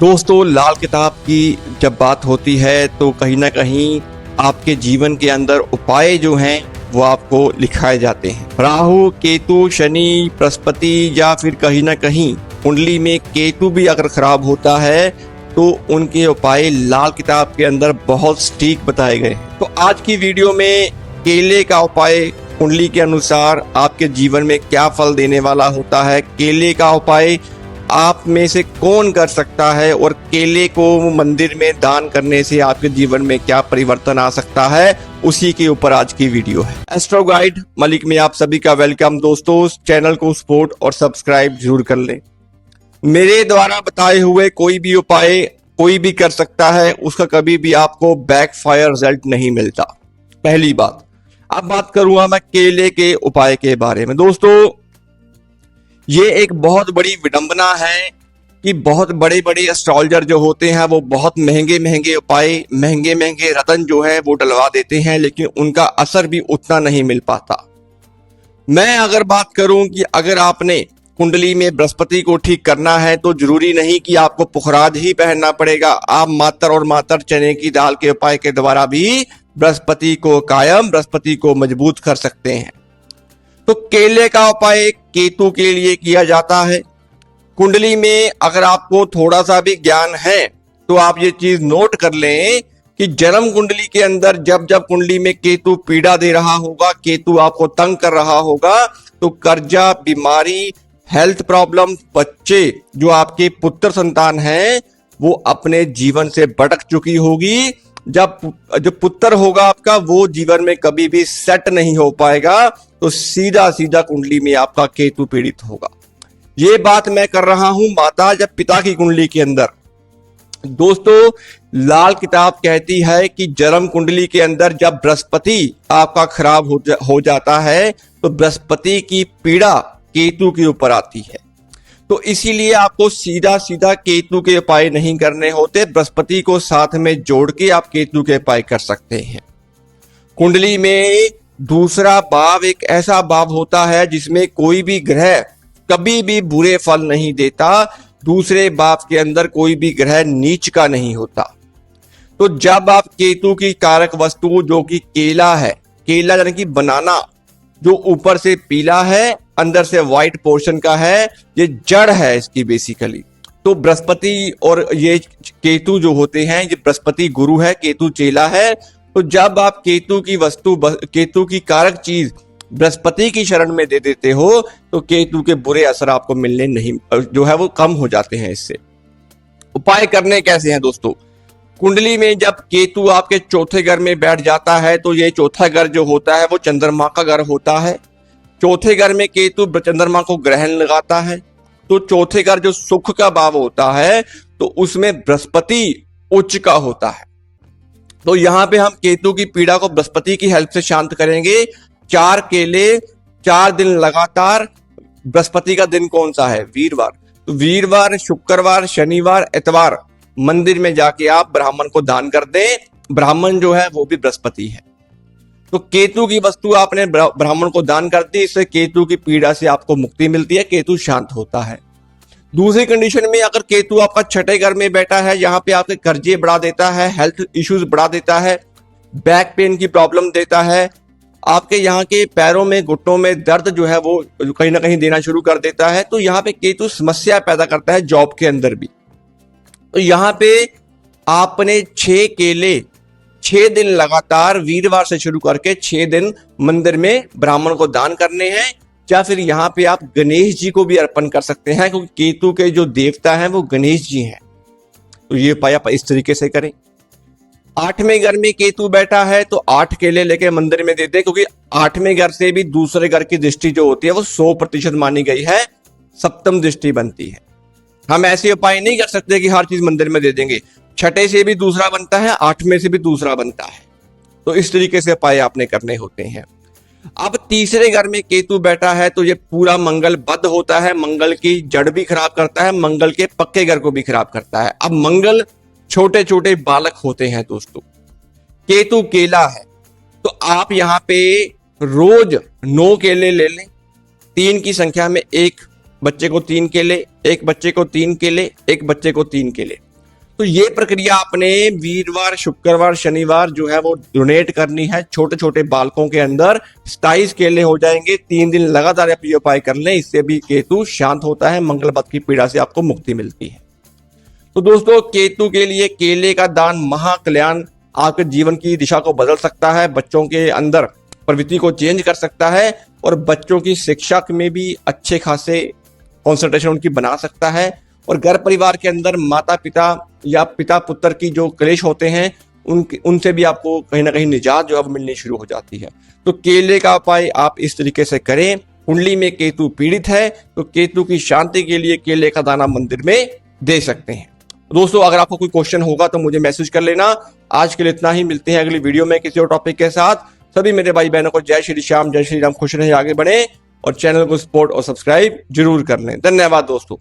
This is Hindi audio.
दोस्तों, लाल किताब की जब बात होती है तो कहीं ना कहीं आपके जीवन के अंदर उपाय जो हैं वो आपको लिखाए जाते हैं। राहु, केतु, शनि, बृहस्पति या फिर कहीं ना कहीं कुंडली में केतु भी अगर खराब होता है तो उनके उपाय लाल किताब के अंदर बहुत सटीक बताए गए हैं। तो आज की वीडियो में केले का उपाय कुंडली के अनुसार आपके जीवन में क्या फल देने वाला होता है, केले का उपाय आप में से कौन कर सकता है और केले को मंदिर में दान करने से आपके जीवन में क्या परिवर्तन आ सकता है, उसी के ऊपर आज की वीडियो है। एस्ट्रो गाइड मलिक में आप सभी का वेलकम। दोस्तों, चैनल को सपोर्ट और सब्सक्राइब जरूर कर लें। मेरे द्वारा बताए हुए कोई भी उपाय कोई भी कर सकता है, उसका कभी भी आपको बैकफायर रिजल्ट नहीं मिलता, पहली बात। अब बात करूंगा मैं केले के उपाय के बारे में। दोस्तों, ये एक बहुत बड़ी विडंबना है कि बहुत बड़े बड़े एस्ट्रोलॉजर जो होते हैं वो बहुत महंगे महंगे उपाय, महंगे महंगे रतन जो है वो डलवा देते हैं, लेकिन उनका असर भी उतना नहीं मिल पाता। मैं अगर बात करूं कि अगर आपने कुंडली में बृहस्पति को ठीक करना है तो जरूरी नहीं कि आपको पुखराज ही पहनना पड़ेगा। आप मातर और मातर चने की दाल के उपाय के द्वारा भी बृहस्पति को कायम, बृहस्पति को मजबूत कर सकते हैं। तो केले का उपाय केतु के लिए किया जाता है। कुंडली में अगर आपको थोड़ा सा भी ज्ञान है तो आप ये चीज नोट कर लें कि जन्म कुंडली के अंदर जब जब कुंडली में केतु पीड़ा दे रहा होगा, केतु आपको तंग कर रहा होगा, तो कर्जा, बीमारी, हेल्थ प्रॉब्लम, बच्चे जो आपके पुत्र संतान हैं वो अपने जीवन से भटक चुकी होगी। जब जो पुत्र होगा आपका वो जीवन में कभी भी सेट नहीं हो पाएगा, तो सीधा सीधा कुंडली में आपका केतु पीड़ित होगा। ये बात मैं कर रहा हूं माता जब पिता की कुंडली के अंदर। दोस्तों, लाल किताब कहती है कि जन्म कुंडली के अंदर जब बृहस्पति आपका खराब हो जाता है तो बृहस्पति की पीड़ा केतु के ऊपर आती है। तो इसीलिए आपको सीधा सीधा केतु के उपाय नहीं करने होते, बृहस्पति को साथ में जोड़ के आप केतु के उपाय कर सकते हैं। कुंडली में दूसरा भाव एक ऐसा भाव होता है जिसमें कोई भी ग्रह कभी भी बुरे फल नहीं देता। दूसरे भाव के अंदर कोई भी ग्रह नीच का नहीं होता। तो जब आप केतु की कारक वस्तु जो कि केला है, केला यानी कि बनाना, जो ऊपर से पीला है अंदर से व्हाइट पोर्शन का है, ये जड़ है इसकी बेसिकली। तो बृहस्पति और ये केतु जो होते हैं, ये बृहस्पति गुरु है, केतु चेला है। तो जब आप केतु की वस्तु, केतु की कारक चीज बृहस्पति की शरण में दे देते हो तो केतु के बुरे असर आपको मिलने नहीं, जो है वो कम हो जाते हैं। इससे उपाय करने कैसे हैं दोस्तों? कुंडली में जब केतु आपके चौथे घर में बैठ जाता है तो ये चौथा घर जो होता है वो चंद्रमा का घर होता है। चौथे घर में केतु चंद्रमा को ग्रहण लगाता है, तो चौथे घर जो सुख का भाव होता है तो उसमें बृहस्पति उच्च का होता है। तो यहां पे हम केतु की पीड़ा को बृहस्पति की हेल्प से शांत करेंगे। 4 केले 4 दिन लगातार। बृहस्पति का दिन कौन सा है? वीरवार। तो वीरवार, शुक्रवार, शनिवार, इतवार मंदिर में जाके आप ब्राह्मण को दान कर दें। ब्राह्मण जो है वो भी बृहस्पति है। तो केतु की वस्तु आपने ब्राह्मण को दान कर दी, इससे केतु की पीड़ा से आपको मुक्ति मिलती है, केतु शांत होता है। दूसरी कंडीशन में अगर केतु आपका छठे घर में बैठा है, यहाँ पे आपके कर्जे बढ़ा देता है, हेल्थ इश्यूज बढ़ा देता है, बैक पेन की प्रॉब्लम देता है, आपके यहाँ के पैरों में, घुटनों में दर्द जो है वो कहीं ना कहीं देना शुरू कर देता है, तो यहाँ पे केतु समस्या पैदा करता है जॉब के अंदर भी। तो यहाँ पे आपने 6 केले 6 दिन लगातार वीरवार से शुरू करके 6 दिन मंदिर में ब्राह्मण को दान करने हैं। या फिर यहाँ पे आप गणेश जी को भी अर्पण कर सकते हैं, क्योंकि केतु के जो देवता हैं वो गणेश जी हैं। तो ये उपाय आप इस तरीके से करें। 8वें घर में केतु बैठा है तो 8 केले लेके मंदिर में दे दे, क्योंकि 8वें घर से भी दूसरे घर की दृष्टि जो होती है वो 100% मानी गई है, सप्तम दृष्टि बनती है। हम ऐसे उपाय नहीं कर सकते कि हर चीज मंदिर में दे देंगे। छठे से भी दूसरा बनता है, 8वें से भी दूसरा बनता है। तो इस तरीके से उपाय आपने करने होते हैं। अब तीसरे घर में केतु बैठा है तो ये पूरा मंगल बद्ध होता है, मंगल की जड़ भी खराब करता है, मंगल के पक्के घर को भी खराब करता है। अब मंगल छोटे छोटे बालक होते हैं दोस्तों, केतु केला है, तो आप यहाँ पे रोज 9 केले ले लें। 3 की संख्या में, एक बच्चे को 3 केले, एक बच्चे को 3 केले, एक बच्चे को 3 केले। तो ये प्रक्रिया आपने वीरवार, शुक्रवार, शनिवार जो है वो डोनेट करनी है। छोटे छोटे बालकों के अंदर 27 केले हो जाएंगे। 3 दिन लगातार आप ये उपाय कर लें, इससे भी केतु शांत होता है, मंगलबत की पीड़ा से आपको मुक्ति मिलती है। तो दोस्तों, केतु के लिए केले का दान महाकल्याण आपके जीवन की दिशा को बदल सकता है, बच्चों के अंदर प्रवृत्ति को चेंज कर सकता है और बच्चों की शिक्षा में भी अच्छे खासे कंसंट्रेशन उनकी बना सकता है। और घर परिवार के अंदर माता पिता या पिता पुत्र की जो क्लेश होते हैं उनसे भी आपको कहीं ना कहीं निजात जो है वो मिलनी शुरू हो जाती है। तो केले का उपाय आप इस तरीके से करें। कुंडली में केतु पीड़ित है तो केतु की शांति के लिए केले का दाना मंदिर में दे सकते हैं। दोस्तों, अगर आपको कोई क्वेश्चन होगा तो मुझे मैसेज कर लेना। आज के लिए इतना ही, मिलते हैं अगली वीडियो में किसी और टॉपिक के साथ। सभी मेरे भाई बहनों को जय श्री श्याम, जय श्री राम, खुश रहे, आगे बढ़े और चैनल को सपोर्ट और सब्सक्राइब जरूर कर लें। धन्यवाद दोस्तों।